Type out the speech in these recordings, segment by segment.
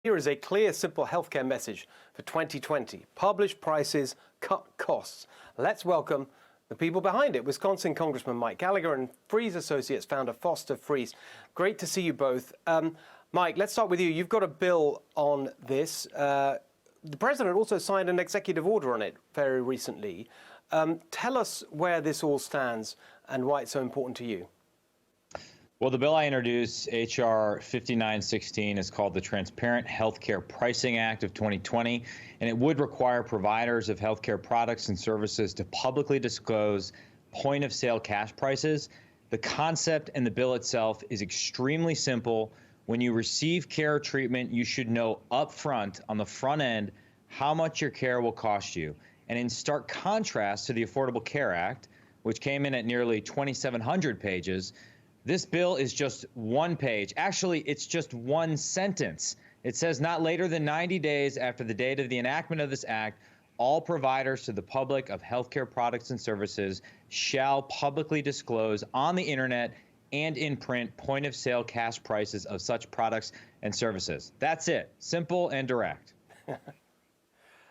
Here is a clear, simple healthcare message for 2020. Publish prices, cut costs. Let's welcome the people behind it. Wisconsin Congressman Mike Gallagher and Freeze Associates founder Foster Freeze. Great to see you both. Mike, let's start with you. You've got a bill on this. The president also signed an executive order on it very recently. Tell us where this all stands and why it's so important to you. Well, the bill I introduced, H.R. 5916, is called the Transparent Healthcare Pricing Act of 2020, and it would require providers of healthcare products and services to publicly disclose point-of-sale cash prices. The concept and the bill itself is extremely simple. When you receive care or treatment, you should know upfront, on the front end, how much your care will cost you. And in stark contrast to the Affordable Care Act, which came in at nearly 2,700 pages, this bill is just one page. Actually, it's just one sentence. It says not later than 90 days after the date of the enactment of this act, all providers to the public of healthcare products and services shall publicly disclose on the internet and in print point-of-sale cash prices of such products and services. That's it. Simple and direct.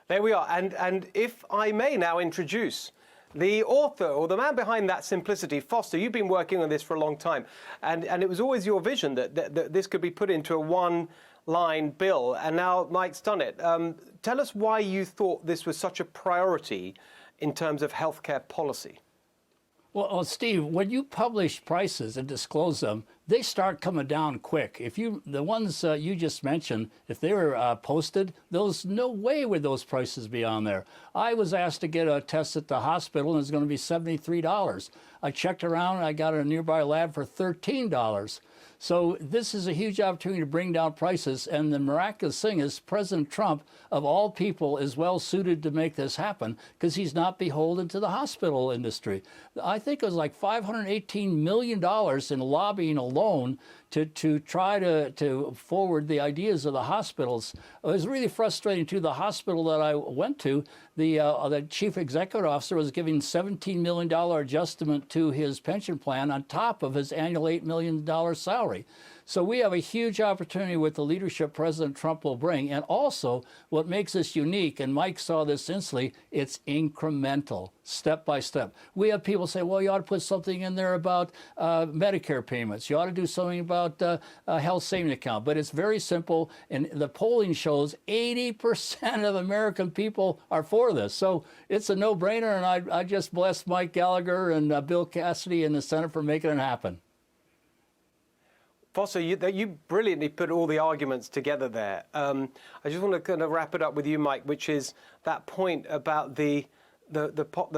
There we are. And if I may now introduce the author, or the man behind that simplicity. Foster, you've been working on this for a long time, and it was always your vision that this could be put into a one-line bill, and now Mike's done it. Tell us why you thought this was such a priority in terms of healthcare policy. Well, Steve, when you publish prices and disclose them, they start coming down quick. The ones you just mentioned, if they were posted, no way would those prices be on there. I was asked to get a test at the hospital, and it's going to be $73. I checked around, and I got a nearby lab for $13. So this is a huge opportunity to bring down prices, and the miraculous thing is President Trump, of all people, is well suited to make this happen because he's not beholden to the hospital industry. I think it was like $518 million in lobbying alone to try to forward the ideas of the hospitals. It was really frustrating too. The hospital that I went to, the chief executive officer was giving $17 million adjustment to his pension plan on top of his annual $8 million salary. So we have a huge opportunity with the leadership President Trump will bring. And also, what makes this unique, and Mike saw this instantly, it's incremental, step by step. We have people say, well, you ought to put something in there about Medicare payments. You ought to do something about a health savings account. But it's very simple, and the polling shows 80% of American people are for this. So it's a no-brainer, and I just bless Mike Gallagher and Bill Cassidy in the Senate for making it happen. Foster, you brilliantly put all the arguments together there. I just want to kind of wrap it up with you, Mike, which is that point about the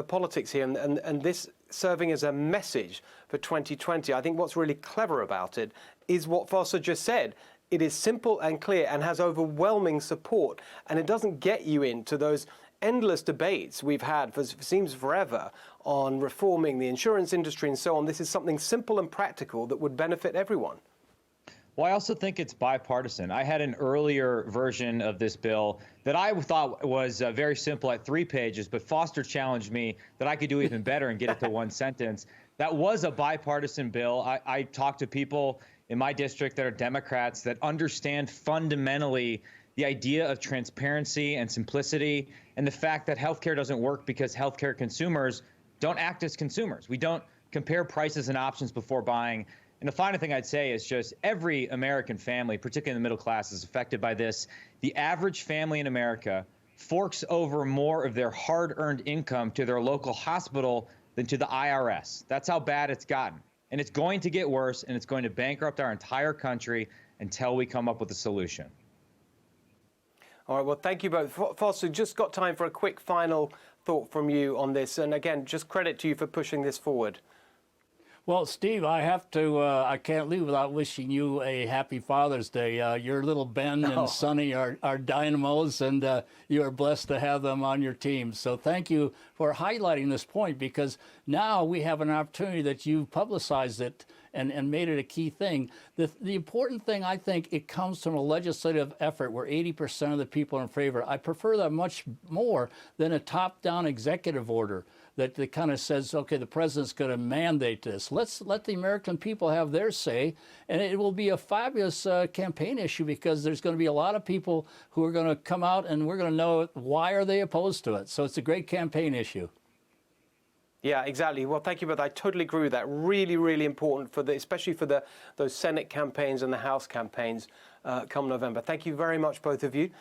politics here and this serving as a message for 2020. I think what's really clever about it is what Foster just said. It is simple and clear and has overwhelming support, and it doesn't get you into those endless debates we've had for seems forever on reforming the insurance industry and so on. This is something simple and practical that would benefit everyone. Well, I also think it's bipartisan. I had an earlier version of this bill that I thought was very simple at 3 pages, but Foster challenged me that I could do even better and get it to one sentence. That was a bipartisan bill. I talked to people in my district that are Democrats that understand fundamentally the idea of transparency and simplicity and the fact that healthcare doesn't work because healthcare consumers don't act as consumers. We don't compare prices and options before buying. And the final thing I'd say is just every American family, particularly in the middle class, is affected by this. The average family in America forks over more of their hard-earned income to their local hospital than to the IRS. That's how bad it's gotten. And it's going to get worse, and it's going to bankrupt our entire country until we come up with a solution. All right, well, thank you both. Foster, just got time for a quick final thought from you on this. And again, just credit to you for pushing this forward. Well, Steve, I have to, I can't leave without wishing you a happy Father's Day. Your little Ben and Sonny are dynamos, and you are blessed to have them on your team. So thank you for highlighting this point, because now we have an opportunity that you've publicized it and made it a key thing. The important thing, I think, it comes from a legislative effort where 80% of the people are in favor. I prefer that much more than a top-down executive order that kind of says, okay, the president's going to mandate this. Let's let the American people have their say, and it will be a fabulous campaign issue, because there's going to be a lot of people who are going to come out, and we're going to know why are they opposed to it. So it's a great campaign issue. Yeah, exactly. Well, thank you both. I totally agree with that. Really, really important for especially for those Senate campaigns and the House campaigns come November. Thank you very much, both of you.